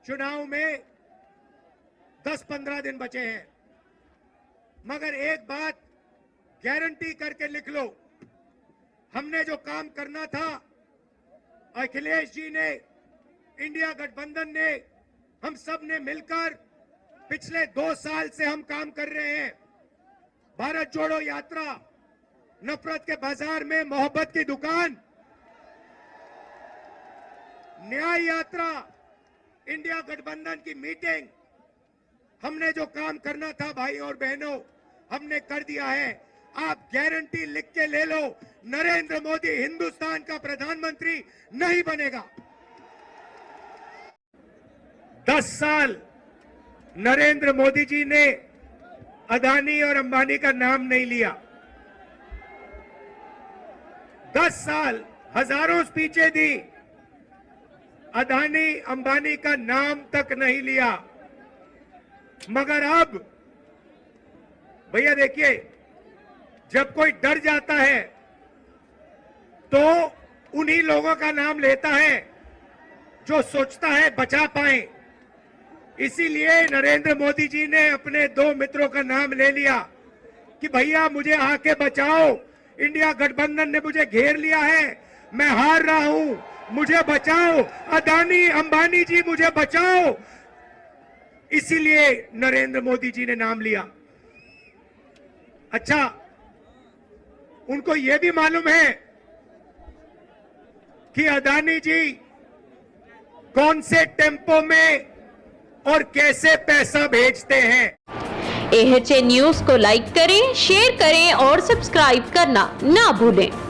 चुनाव में 10-15 दिन बचे हैं, मगर एक बात गारंटी करके लिख लो, हमने जो काम करना था, अखिलेश जी ने, इंडिया गठबंधन ने, हम सब ने मिलकर पिछले 2 साल से हम काम कर रहे हैं। भारत जोड़ो यात्रा, नफरत के बाजार में मोहब्बत की दुकान, न्याय यात्रा, इंडिया गठबंधन की मीटिंग, हमने जो काम करना था भाई और बहनों, हमने कर दिया है। आप गारंटी लिख के ले लो, नरेंद्र मोदी हिंदुस्तान का प्रधानमंत्री नहीं बनेगा। 10 साल नरेंद्र मोदी जी ने अदानी और अंबानी का नाम नहीं लिया। 10 साल हजारों स्पीचें दी, अदानी अंबानी का नाम तक नहीं लिया। मगर अब भैया देखिए, जब कोई डर जाता है तो उन्हीं लोगों का नाम लेता है जो सोचता है बचा पाए। इसीलिए नरेंद्र मोदी जी ने अपने 2 मित्रों का नाम ले लिया कि भैया मुझे आके बचाओ, इंडिया गठबंधन ने मुझे घेर लिया है, मैं हार रहा हूं, मुझे बचाओ, अदानी अंबानी जी मुझे बचाओ। इसीलिए नरेंद्र मोदी जी ने नाम लिया। अच्छा, उनको यह भी मालूम है कि अदानी जी कौन से टेम्पो में और कैसे पैसा भेजते हैं। AHA न्यूज़ को लाइक करें, शेयर करें और सब्सक्राइब करना ना भूलें।